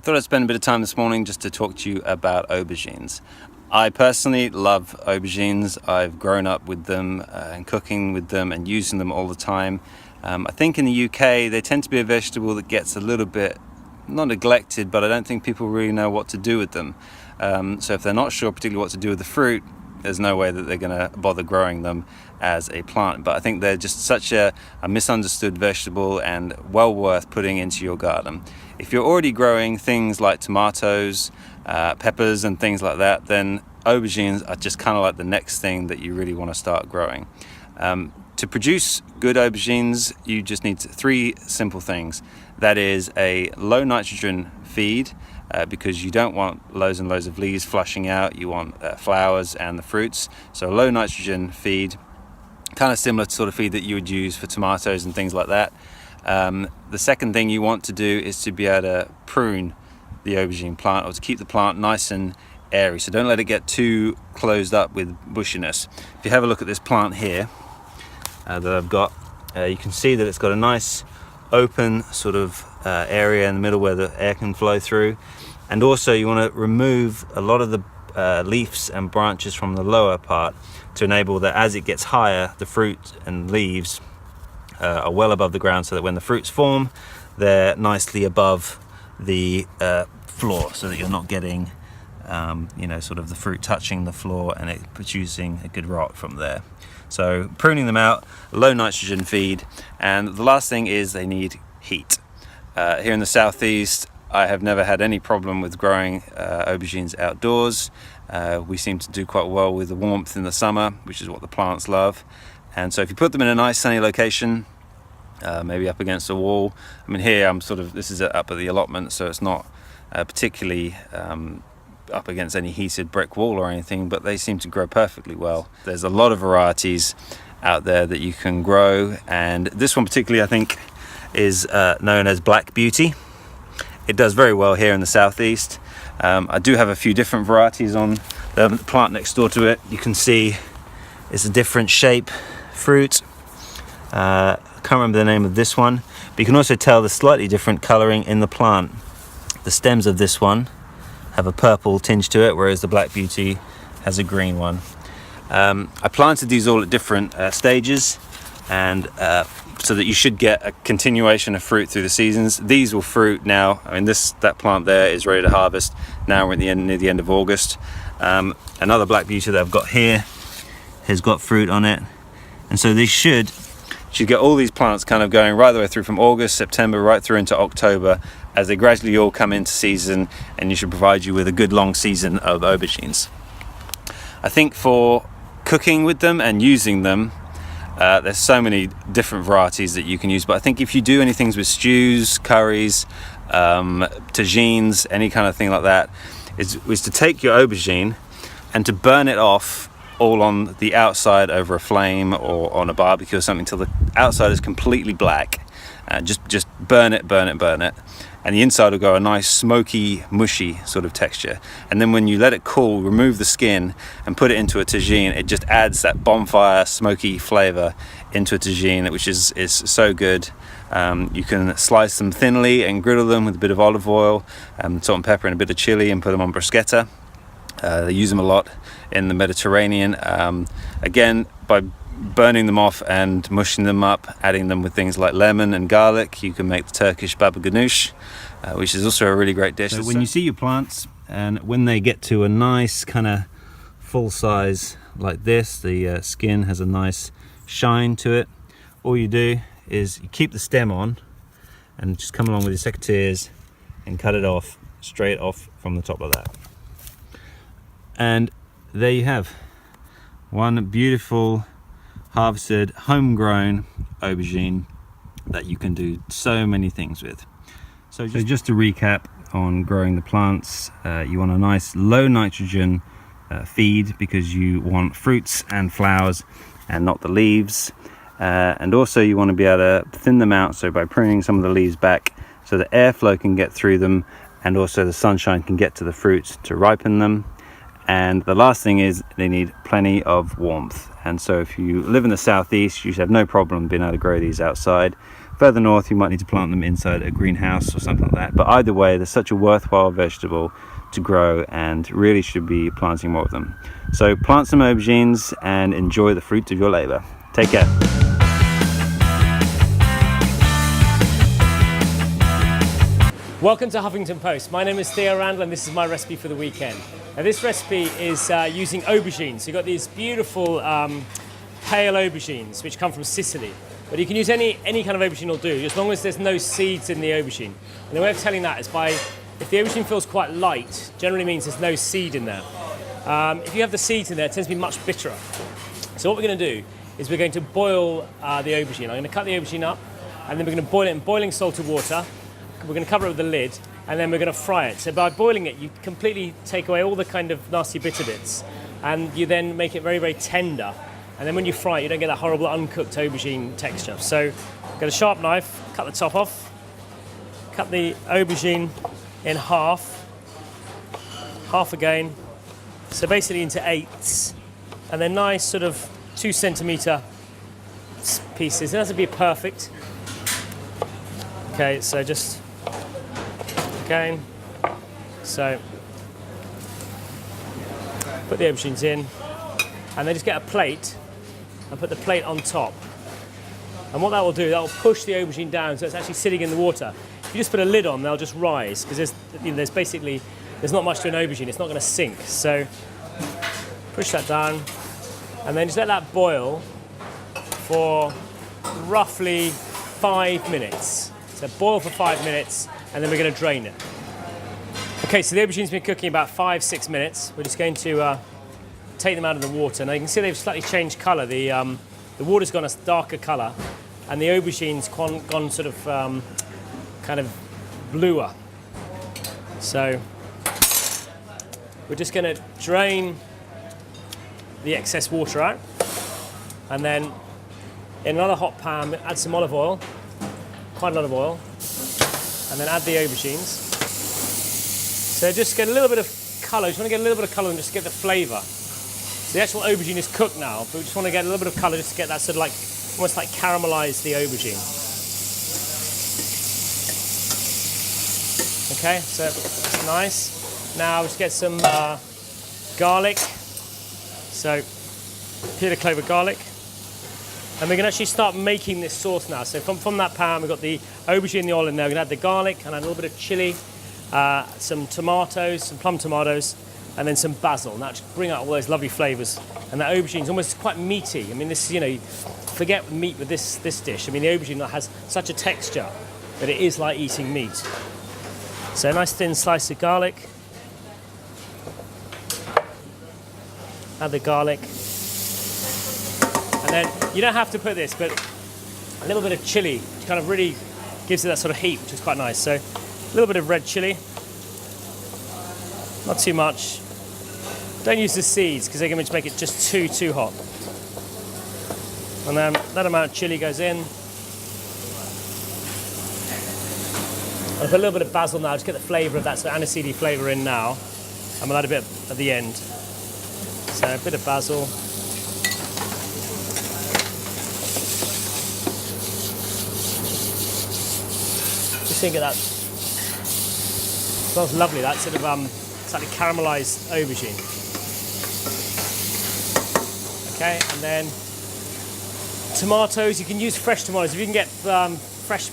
thought I'd spend a bit of time this morning just to talk to you about aubergines. I personally love aubergines. I've grown up with them and cooking with them and using them all the time. I think in the UK they tend to be a vegetable that gets a little bit, not neglected, but I don't think people really know what to do with them. So if they're not sure particularly what to do with the fruit, there's no way that they're going to bother growing them as a plant. But I think they're just such a misunderstood vegetable and well worth putting into your garden. If you're already growing things like tomatoes, peppers and things like that, then aubergines are just kind of like the next thing that you really want to start growing. To produce good aubergines, you just need three simple things. That is a low nitrogen feed, because you don't want loads and loads of leaves flushing out. You want flowers and the fruits. So low nitrogen feed, kind of similar to sort of feed that you would use for tomatoes and things like that. The second thing you want to do is to be able to prune the aubergine plant, or to keep the plant nice and airy. So don't let it get too closed up with bushiness. If you have a look at this plant here that I've got, you can see that it's got a nice open sort of area in the middle where the air can flow through. And also you want to remove a lot of the leaves and branches from the lower part to enable that as it gets higher, the fruit and leaves are well above the ground, so that when the fruits form, they're nicely above the floor, so that you're not getting sort of the fruit touching the floor and it producing a good rot from there. So pruning them out, low nitrogen feed, and the last thing is they need heat. Here in the southeast, I have never had any problem with growing aubergines outdoors. We seem to do quite well with the warmth in the summer, which is what the plants love. And so if you put them in a nice sunny location, maybe up against a wall. I mean, here this is up at the allotment, so it's not particularly up against any heated brick wall or anything, but they seem to grow perfectly well. There's a lot of varieties out there that you can grow, and this one particularly I think is known as Black Beauty. It does very well here in the southeast. I do have a few different varieties on the plant next door to it. You can see it's a different shape fruit. I can't remember the name of this one, but you can also tell the slightly different colouring in the plant. The stems of this one have a purple tinge to it, whereas the Black Beauty has a green one. I planted these all at different stages, and so that you should get a continuation of fruit through the seasons. These will fruit now. I mean, that plant there is ready to harvest. Now we're at near the end of August. Another Black Beauty that I've got here has got fruit on it, and so these should get all these plants kind of going right the way through from August, September, right through into October, as they gradually all come into season, and you should provide you with a good long season of aubergines. I think for cooking with them and using them, there's so many different varieties that you can use, but I think if you do anything with stews, curries, tagines, any kind of thing like that, is to take your aubergine and to burn it off all on the outside over a flame or on a barbecue or something till the outside is completely black. Just burn it, and the inside will go a nice smoky, mushy sort of texture. And then when you let it cool, remove the skin and put it into a tagine. It just adds that bonfire, smoky flavor into a tagine, which is so good. You can slice them thinly and griddle them with a bit of olive oil, salt and pepper and a bit of chili, and put them on bruschetta. They use them a lot in the Mediterranean. Again, by burning them off and mushing them up, adding them with things like lemon and garlic, you can make the Turkish baba ganoush, which is also a really great dish. So when you see your plants, and when they get to a nice kind of full size like this, the skin has a nice shine to it, all you do is you keep the stem on and just come along with your secateurs and cut it off, straight off from the top of that. And there you have one beautiful harvested homegrown aubergine that you can do so many things with. So just to recap on growing the plants, you want a nice low nitrogen feed, because you want fruits and flowers and not the leaves, and also you want to be able to thin them out, so by pruning some of the leaves back so the airflow can get through them, and also the sunshine can get to the fruits to ripen them. And the last thing is they need plenty of warmth. And so if you live in the southeast, you should have no problem being able to grow these outside. Further north, you might need to plant them inside a greenhouse or something like that. But either way, they're such a worthwhile vegetable to grow and really should be planting more of them. So plant some aubergines and enjoy the fruit of your labor. Take care. Welcome to Huffington Post. My name is Theo Randall and this is my recipe for the weekend. Now this recipe is using aubergines. So you've got these beautiful pale aubergines which come from Sicily. But you can use any kind of aubergine will do, as long as there's no seeds in the aubergine. And the way of telling that is by, if the aubergine feels quite light, generally means there's no seed in there. If you have the seeds in there, it tends to be much bitterer. So what we're going to do is we're going to boil the aubergine. I'm going to cut the aubergine up and then we're going to boil it in boiling salted water. We're going to cover it with the lid and then we're going to fry it. So by boiling it, you completely take away all the kind of nasty bitter bits and you then make it very, very tender. And then when you fry it, you don't get that horrible uncooked aubergine texture. So get a sharp knife, cut the top off, cut the aubergine in half again. So basically into eighths, and then nice sort of 2 centimetre pieces. It doesn't be perfect. Okay, so just again. So put the aubergines in, and then just get a plate and put the plate on top. And what that will do, that will push the aubergine down so it's actually sitting in the water. If you just put a lid on, they'll just rise because there's not much to an aubergine. It's not going to sink. So push that down, and then just let that boil for roughly 5 minutes. So boil for 5 minutes, and then we're going to drain it. Okay, so the aubergine's been cooking about 5-6 minutes. We're just going to take them out of the water. Now you can see they've slightly changed colour. The water's gone a darker colour, and the aubergine's gone sort of kind of bluer. So we're just going to drain the excess water out, and then in another hot pan add some olive oil, quite a lot of oil, and then add the aubergines. So just get a little bit of colour. Just want to get a little bit of colour and just get the flavour. So the actual aubergine is cooked now, but we just want to get a little bit of colour just to get that sort of like, almost like caramelise the aubergine. Okay, so that's nice. Now just get some garlic. So peel a clove of garlic. And we're going to actually start making this sauce now. So from that pan, we've got the aubergine and the oil in there. We're going to add the garlic and add a little bit of chilli, some tomatoes, some plum tomatoes, and then some basil. And that just bring out all those lovely flavours. And that aubergine is almost quite meaty. I mean, this, you know, forget meat with this dish. I mean, the aubergine has such a texture that it is like eating meat. So a nice thin slice of garlic. Add the garlic. And then, you don't have to put this, but a little bit of chilli, which kind of really gives it that sort of heat, which is quite nice. So a little bit of red chilli. Not too much. Don't use the seeds because they're going to make it just too hot. And then that amount of chilli goes in. I'll put a little bit of basil now, just get the flavour of that sort of aniseedy flavour in now. And we'll add a bit at the end. So a bit of basil. Just think of that. Smells lovely, that sort of slightly caramelised aubergine. Okay, and then tomatoes. You can use fresh tomatoes. If you can get fresh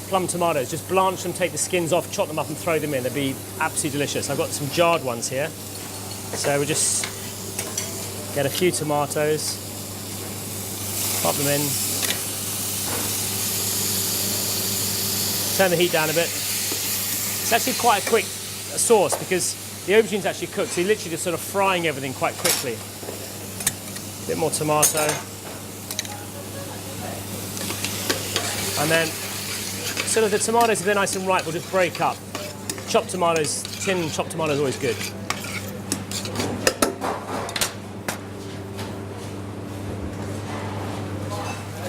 plum tomatoes, just blanch them, take the skins off, chop them up and throw them in. They'd be absolutely delicious. I've got some jarred ones here. So we'll just get a few tomatoes, pop them in, turn the heat down a bit. It's actually quite a quick sauce because the aubergine's actually cooked, so you're literally just sort of frying everything quite quickly. A bit more tomato. And then, sort of the tomatoes, if they're nice and ripe, will just break up. Chopped tomatoes, tin chopped tomatoes, always good.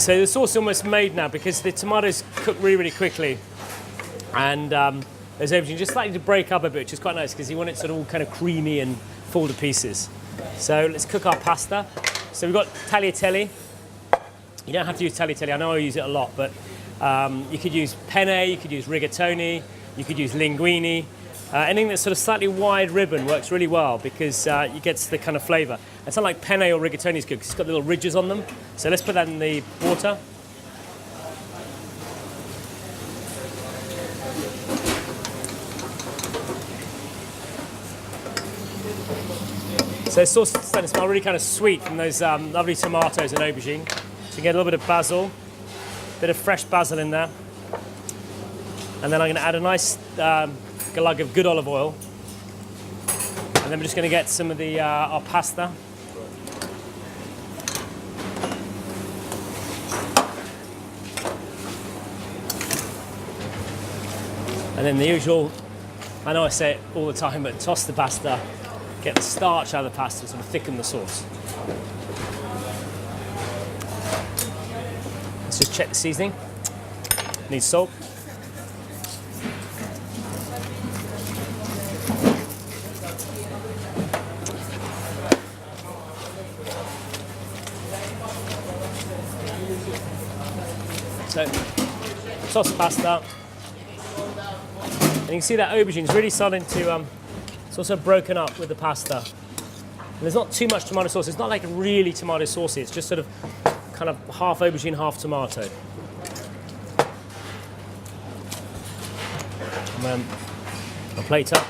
So the sauce is almost made now because the tomatoes cook really, really quickly. And those aubergines just slightly to break up a bit, which is quite nice because you want it sort of all kind of creamy and fall to pieces. So let's cook our pasta. So we've got tagliatelle. You don't have to use tagliatelle. I know I use it a lot, but You could use penne, you could use rigatoni, you could use linguine. Anything that's sort of slightly wide ribbon works really well because you get the kind of flavour. And something like penne or rigatoni is good because it's got little ridges on them. So let's put that in the water. So the sauce is starting to smell really kind of sweet from those lovely tomatoes and aubergine. So you get a little bit of basil, a bit of fresh basil in there. And then I'm going to add a nice glug of good olive oil. And then we're just going to get some of the our pasta. And then the usual, I know I say it all the time, but toss the pasta, get the starch out of the pasta, sort of thicken the sauce. Let's just check the seasoning. Needs salt. So, toss the pasta. And you can see that aubergine is really starting to, it's also broken up with the pasta. And there's not too much tomato sauce. It's not like really tomato saucy. It's just sort of kind of half aubergine, half tomato. And then I'll plate up.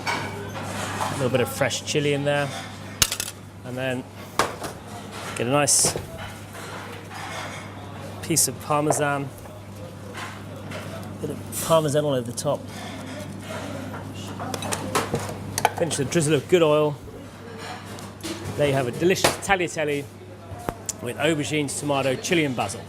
A little bit of fresh chili in there. And then get a nice piece of parmesan. Bit of parmesan all over the top. Finish with a drizzle of good oil. There you have a delicious tagliatelle with aubergines, tomato, chili and basil.